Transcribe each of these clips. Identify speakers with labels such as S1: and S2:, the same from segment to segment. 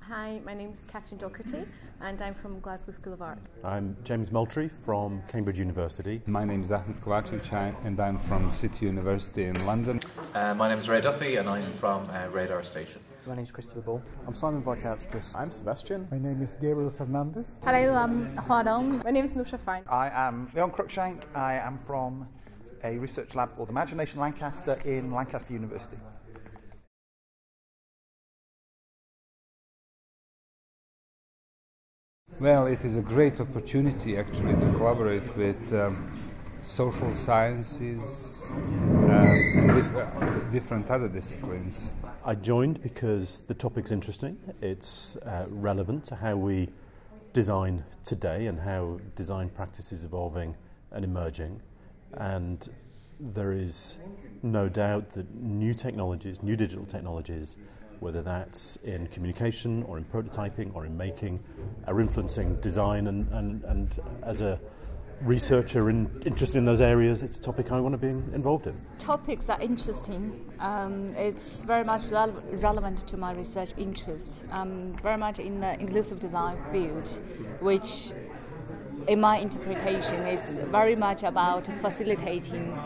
S1: Hi, my name is Catherine Docherty and I'm from Glasgow School of Art.
S2: I'm James Moultrie from Cambridge University.
S3: My name is Ahmed Kovacevic and I'm from City University in London.
S4: My name is Ray Duffy and I'm from Radar Station.
S5: My name is Christopher Ball.
S6: I'm Simon Wojciechowski.
S7: I'm Sebastian.
S8: My name is Gabriel Fernandez.
S9: Hello, I'm Hua Dong.
S10: My name is Nusha Fine.
S11: I am Leon Cruikshank. I am from a research lab called Imagination Lancaster in Lancaster University.
S3: Well, it is a great opportunity actually to collaborate with social sciences and different other disciplines.
S2: I joined because the topic's interesting. It's relevant to how we design today and how design practice is evolving and emerging. And there is no doubt that new technologies, new digital technologies, whether that's in communication or in prototyping or in making, are influencing design, and as a researcher interested in those areas, it's a topic I want to be involved in.
S9: Topics are interesting. It's very much relevant to my research interest. I'm very much in the inclusive design field, which in my interpretation is very much about facilitating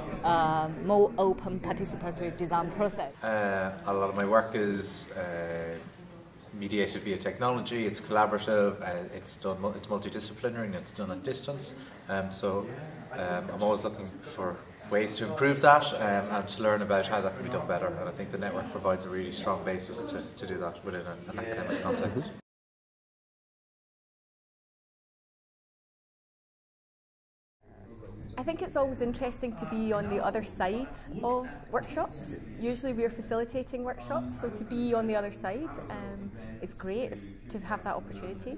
S9: more open participatory design process.
S4: A lot of my work is mediated via technology. It's collaborative. It's multidisciplinary and it's done at distance. So I'm always looking for ways to improve that and to learn about how that can be done better. And I think the network provides a really strong basis to do that within an academic context.
S1: I think it's always interesting to be on the other side of workshops. Usually we're facilitating workshops, so to be on the other side is great, it's to have that opportunity.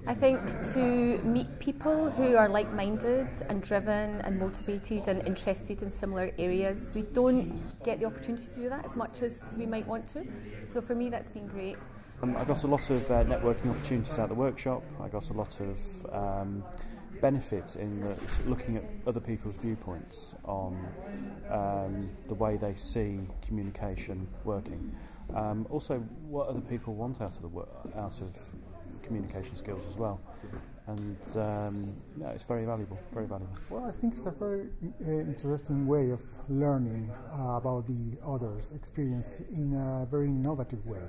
S1: I think to meet people who are like-minded and driven and motivated and interested in similar areas, we don't get the opportunity to do that as much as we might want to. So for me that's been great.
S6: I got a lot of networking opportunities at the workshop. I got a lot of benefits in looking at other people's viewpoints on the way they see communication working. Also, what other people want out of communication skills as well, and it's very valuable. Very valuable.
S8: Well, I think it's a very interesting way of learning about the other's experience in a very innovative way.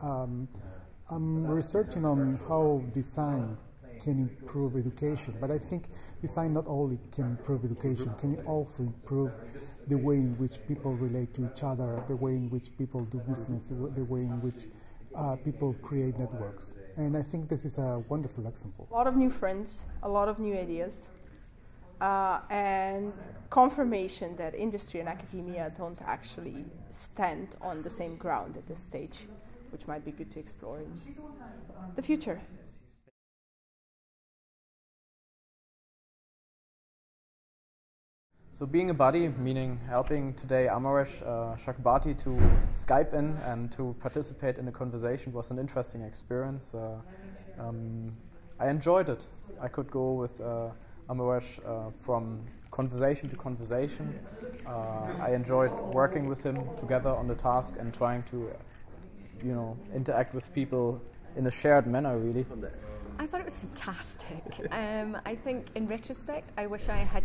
S8: I'm researching on how design can improve education, but I think design not only can improve education, can also improve the way in which people relate to each other, the way in which people do business, the way in which people create networks. And I think this is a wonderful example.
S10: A lot of new friends, a lot of new ideas, and confirmation that industry and academia don't actually stand on the same ground at this stage, which might be good to explore in the future.
S7: So being a buddy, meaning helping today Amaresh Shakbati to Skype in and to participate in the conversation, was an interesting experience. I enjoyed it. I could go with Amaresh from conversation to conversation. I enjoyed working with him together on the task and trying to, interact with people in a shared manner, really.
S1: I thought it was fantastic. I think in retrospect I wish I had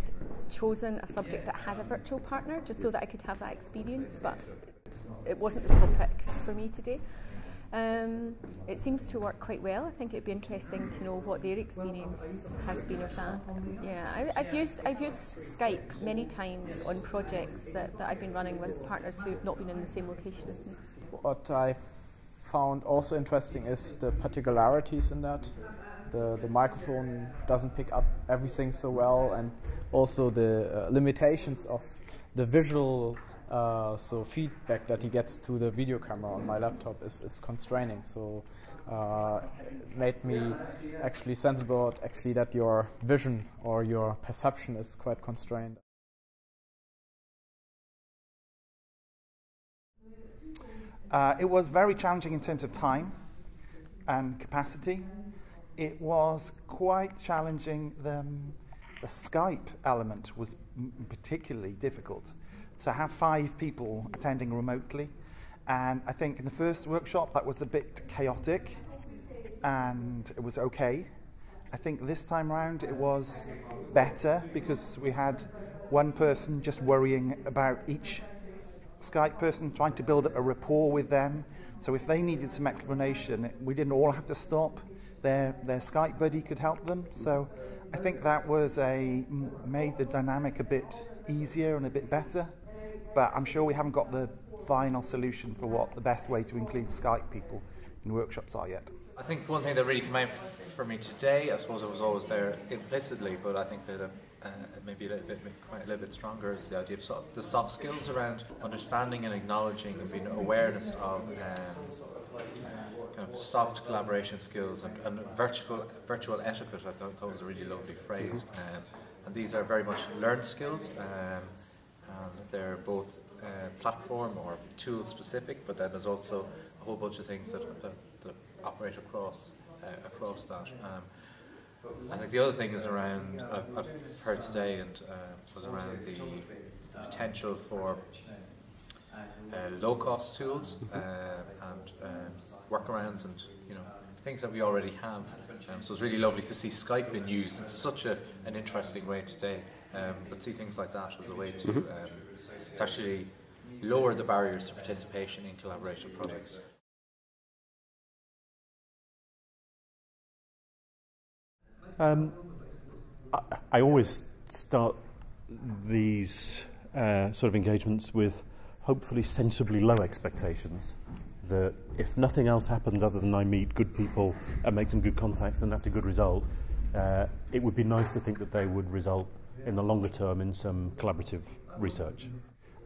S1: chosen a subject that had a virtual partner just so that I could have that experience, but it wasn't the topic for me today. It seems to work quite well. I think it'd be interesting to know what their experience has been of that. Yeah, I've used Skype many times on projects that I've been running with partners who've not been in the same location as me.
S7: What I found also interesting is the particularities in that. The microphone doesn't pick up everything so well, and also the limitations of the visual feedback that he gets to the video camera on my laptop is constraining. So it made me actually sensible that your vision or your perception is quite constrained.
S11: It was very challenging in terms of time and capacity. It was quite challenging. The Skype element was particularly difficult. To have 5 people attending remotely, and I think in the first workshop that was a bit chaotic. and it was okay. I think this time round it was better because we had one person just worrying about each Skype person, trying to build a rapport with them. So if they needed some explanation, we didn't all have to stop. Their Skype buddy could help them. So I think that was made the dynamic a bit easier and a bit better. But I'm sure we haven't got the final solution for what the best way to include Skype people in workshops are yet.
S4: I think one thing that really came out for me today, I suppose it was always there implicitly, but I think that maybe a little bit stronger, is the idea of the soft skills around understanding and acknowledging and being awareness of kind of soft collaboration skills and virtual etiquette. I thought was a really lovely phrase. And these are very much learned skills, and they're both platform or tool specific, but then there's also a whole bunch of things that operate across that. I think the other thing is around, I've heard today, and was around the potential for low-cost tools and workarounds, and things that we already have. So it's really lovely to see Skype being used in such an interesting way today. But see things like that as a way to actually lower the barriers to participation in collaborative projects.
S2: I always start these sort of engagements with hopefully sensibly low expectations, that if nothing else happens other than I meet good people and make some good contacts, then that's a good result. It would be nice to think that they would result in the longer term in some collaborative research.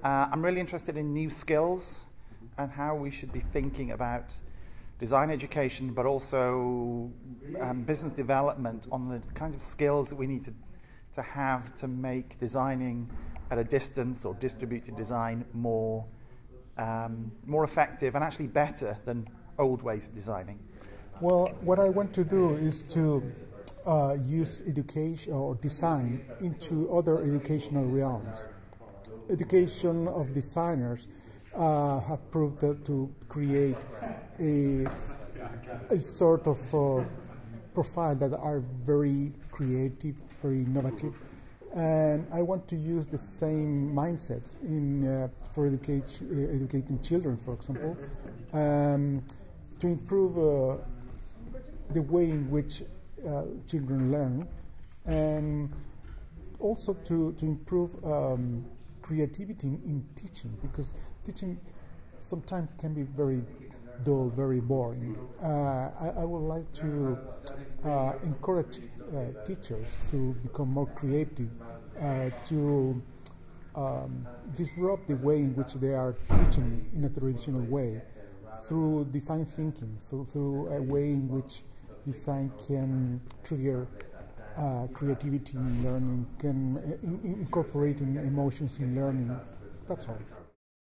S11: I'm really interested in new skills and how we should be thinking about design education, but also business development on the kinds of skills that we need to have to make designing at a distance or distributed design more effective and actually better than old ways of designing.
S8: Well, what I want to do is to use education or design into other educational realms. Education of designers have proved that to create a sort of profile that are very creative, very innovative, and I want to use the same mindsets for educating children, for example, to improve the way in which children learn, and also to improve creativity in teaching, because teaching sometimes can be very dull, very boring. I would like to encourage teachers to become more creative, to disrupt the way in which they are teaching in a traditional way, through design thinking, so through a way in which design can trigger creativity in learning, can incorporate emotions in learning. That's all.